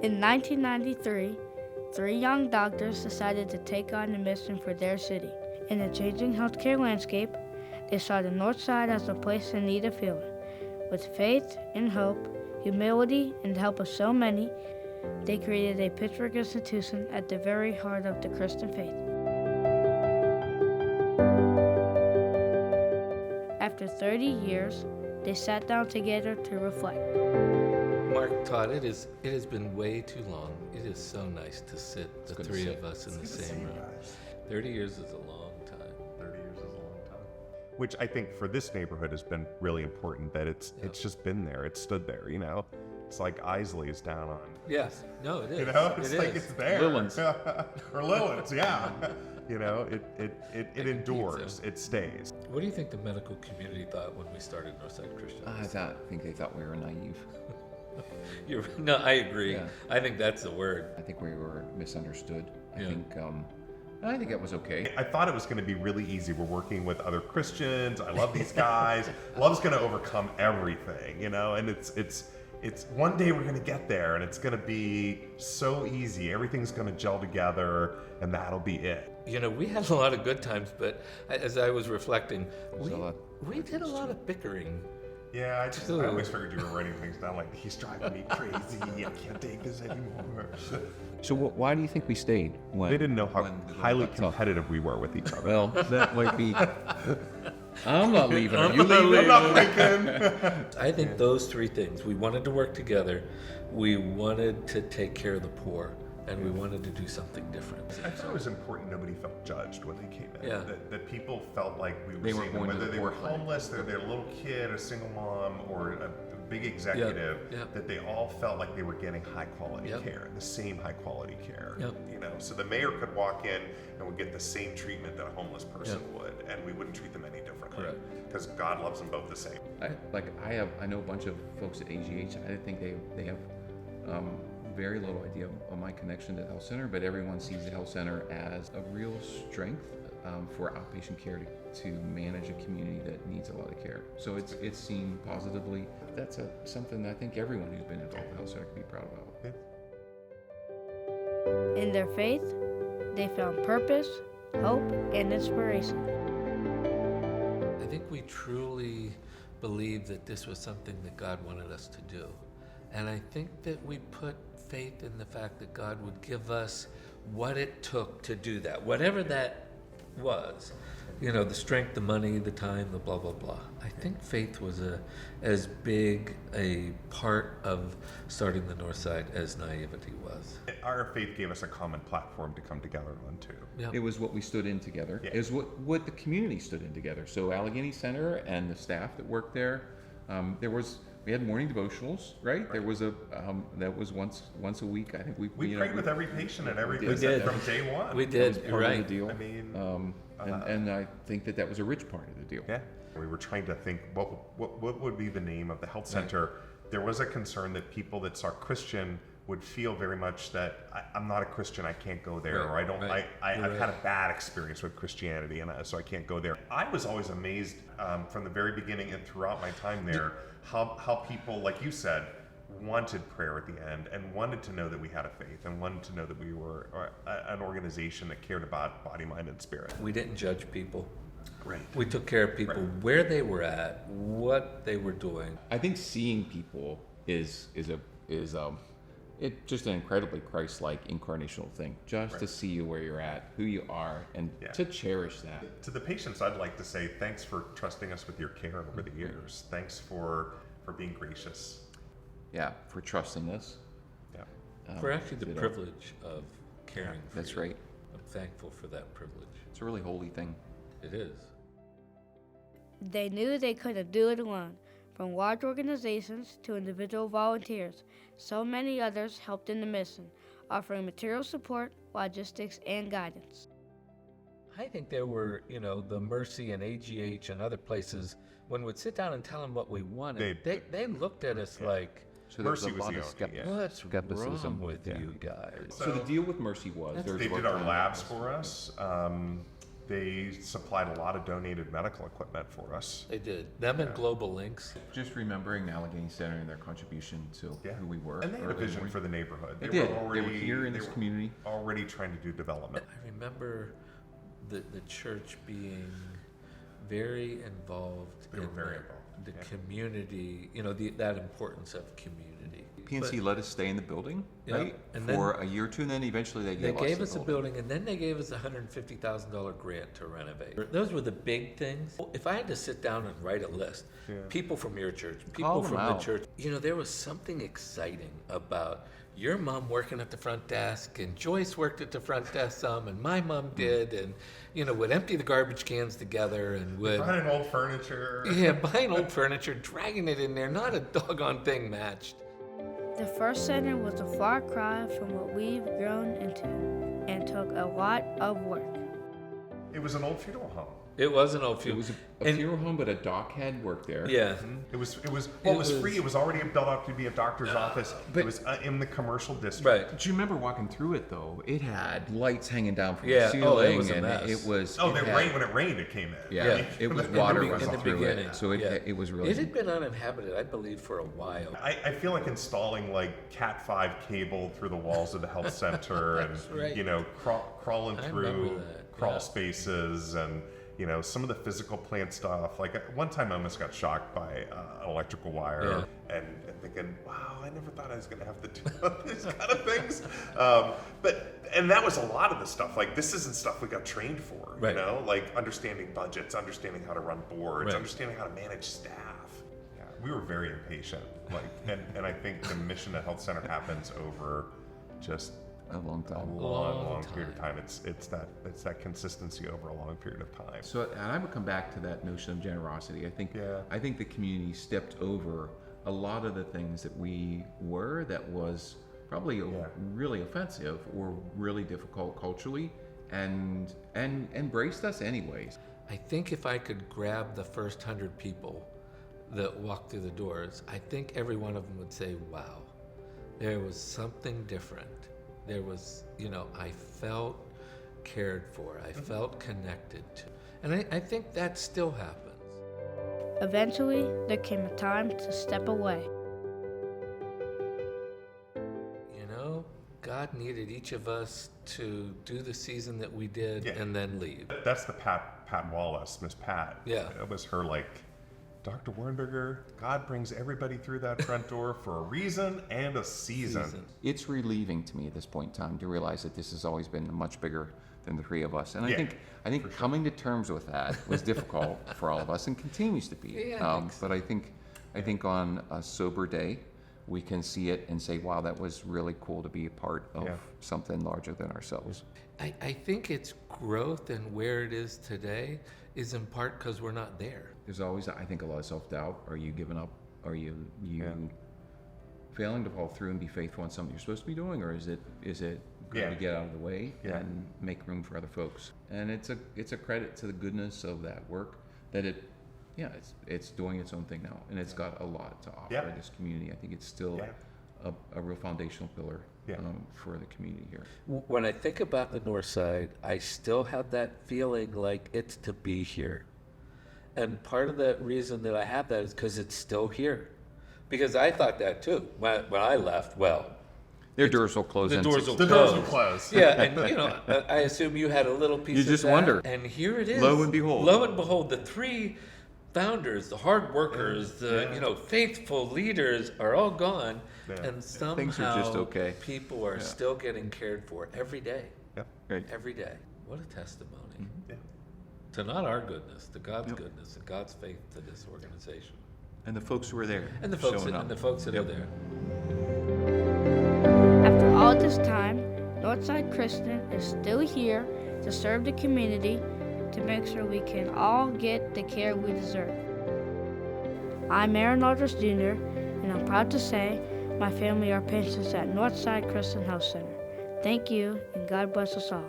In 1993, 3 young doctors decided to take on the mission for their city. In the changing healthcare landscape, they saw the North Side as a place in need of healing. With faith and hope, humility, and the help of so many, they created a Pittsburgh institution at the very heart of the Christian faith. After 30 years, they sat down together to reflect. Mark, Todd, it has been way too long. It is so nice to sit, the three of us in the same room. 30 years is a long time. 30 years is a long time. Which I think for this neighborhood has been really important, that it's just been there. It stood there, you know? It's like Isley is down on. Yes. No, it is. You know, it's it like is. it's there. Lillan's. Or Lillan's, yeah. You know, it endures. It stays. What do you think the medical community thought when we started Northside Christian? I think they thought we were naive. No, I agree. Yeah. I think that's the word. I think we were misunderstood. Yeah. I think that was okay. I thought it was going to be really easy. We're working with other Christians. I love these guys. Love's going to overcome everything, you know, and it's one day we're going to get there and it's going to be so easy. Everything's going to gel together and that'll be it. You know, we had a lot of good times, but as I was reflecting, we did a lot of bickering. Yeah, I always figured you were writing things down like, he's driving me crazy. I can't take this anymore. So why do you think we stayed? They didn't know how highly competitive we were with each other. Well, that might be. I'm not leaving. Are you leaving? I'm not leaving. I think those 3 things. We wanted to work together. We wanted to take care of the poor. And we wanted to do something different. I thought it was important nobody felt judged when they came in. Yeah. That people felt like we were They were seeing going them, to whether the they were poor clinic. homeless, they're a little kid, a single mom, or a big executive, that they all felt like they were getting high quality care, the same high quality care. Yep. You know, so the mayor could walk in and would get the same treatment that a homeless person would, and we wouldn't treat them any differently. Correct. Because God loves them both the same. I know a bunch of folks at AGH. I think they have very little idea of my connection to the health center, but everyone sees the health center as a real strength for outpatient care to manage a community that needs a lot of care. So it's seen positively. That's something I think everyone who's been involved in the health center can be proud about. Yeah. In their faith, they found purpose, hope, and inspiration. I think we truly believed that this was something that God wanted us to do. And I think that we put faith in the fact that God would give us what it took to do that, whatever that was. You know, the strength, the money, the time, the blah, blah, blah. I think faith was as big a part of starting the North Side as naivety was. Our faith gave us a common platform to come together on, too. Yeah. It was what we stood in together. Yeah. It was what the community stood in together. So Allegheny Center and the staff that worked there, we had morning devotionals, right? There was that was once a week. I think we prayed with every patient and every We visit did. from day one. We That did, was you're part right. of the deal. I mean, and I think that was a rich part of the deal. yeah. We were trying to think what would be the name of the health center. There was a concern that people that saw Christian would feel very much that I'm not a Christian, I can't go there, or I don't. I've had a bad experience with Christianity, and so I can't go there. I was always amazed from the very beginning and throughout my time there how people, like you said, wanted prayer at the end and wanted to know that we had a faith and wanted to know that we were an organization that cared about body, mind, and spirit. We didn't judge people. Right. We took care of people where they were at, what they were doing. I think seeing people is just an incredibly Christ-like incarnational thing. Just to see you where you're at, who you are, and to cherish that. To the patients, I'd like to say thanks for trusting us with your care over the years. Thanks for being gracious. Yeah, for trusting us. Yeah. For actually the privilege of caring for That's you. right. I'm thankful for that privilege. It's a really holy thing. It is. They knew they couldn't do it alone. From large organizations to individual volunteers, so many others helped in the mission, offering material support, logistics, and guidance. I think there were, the Mercy and AGH and other places, when we'd sit down and tell them what we wanted, they looked at us like, So there was Mercy a was lot the of only, what's skepticism wrong with you guys? So the deal with Mercy was They did our labs for us. They supplied a lot of donated medical equipment for us. They did. Them and Global Links. Just remembering Allegheny Center and their contribution to who we were. And they had a early vision morning. for the neighborhood. They were here in this community. Already trying to do development. I remember the church being very involved They were very involved. the community, that importance of community. PNC let us stay in the building, Yeah, right? and For a year or two, and then eventually they gave us a building, and then they gave us a $150,000 grant to renovate. Those were the big things. If I had to sit down and write a list, people from your church, people from the church, there was something exciting about your mom working at the front desk, and Joyce worked at the front desk some, and my mom did, and would empty the garbage cans together, and would Buying old furniture. Yeah, buying old furniture, dragging it in there, not a doggone thing matched. The first center was a far cry from what we've grown into and took a lot of work. It was an old funeral home. It was an old It funeral. was a funeral home, but a doc had worked there. Yeah. It was free. It was already built up to be a doctor's office. but- It was in the commercial district. Right. Do you remember walking through it though? It had lights hanging down from Yeah. the Oh, ceiling, it was a and mess. it was. Oh, it they had- rained when it rained. It came in. Yeah, it was water in running the through beginning. it, so it was really. It had been uninhabited, I believe, for a while. I feel like installing like Cat 5 cable through the walls of the health center, and right. crawling I remember through that, crawl yeah. spaces, and some of the physical plant stuff. Like one time I almost got shocked by an electrical wire, and thinking, wow, I never thought I was going to have to do these kind of things. And that was a lot of the stuff. Like, this isn't stuff we got trained for, Right. like understanding budgets, understanding how to run boards, Right. understanding how to manage staff. Yeah, we were very impatient. And I think the mission at Health Center happens over just a long a time. long period of time. It's that consistency over a long period of time. So, and I would come back to that notion of generosity. I think the community stepped over a lot of the things that we were that was probably really offensive or really difficult culturally, and embraced us anyways. I think if I could grab the first 100 people that walked through the doors, I think every one of them would say, wow, there was something different. There was, I felt cared for. I felt connected to. And I think that still happens. Eventually, there came a time to step away. God needed each of us to do the season that we did and then leave. That's the Pat Wallace, Miss Pat. Yeah. It was her Dr. Wahrenbeger, God brings everybody through that front door for a reason and a season. It's relieving to me at this point in time to realize that this has always been much bigger than the three of us. And I think coming to terms with that was difficult for all of us and continues to be. But I think on a sober day, we can see it and say, wow, that was really cool to be a part of something larger than ourselves. I think its growth and where it is today is in part because we're not there. There's always, I think, a lot of self-doubt. Are you giving up? Are you failing to follow through and be faithful in something you're supposed to be doing? Or is it good to get out of the way and make room for other folks? And it's a credit to the goodness of that work that it's doing its own thing now, and it's got a lot to offer this community. I think it's still a real foundational pillar for the community here. When I think about the North Side, I still have that feeling like it's to be here. And part of the reason that I have that is because it's still here. Because I thought that too. When I left, their doors will close. The doors will close. Yeah, and I assume you had a little piece of that. You just wonder. And here it is. Lo and behold, the three founders, the hard workers, the faithful leaders are all gone, and somehow things are just okay. People are still getting cared for every day. Yep. Right. Every day. What a testimony. Yeah. To not our goodness, to God's goodness, and God's faith to this organization. And the folks who are there. And the folks that are there. After all this time, Northside Christian is still here to serve the community, to make sure we can all get the care we deserve. I'm Aaron Aldrich Jr., and I'm proud to say my family are patients at Northside Christian Health Center. Thank you, and God bless us all.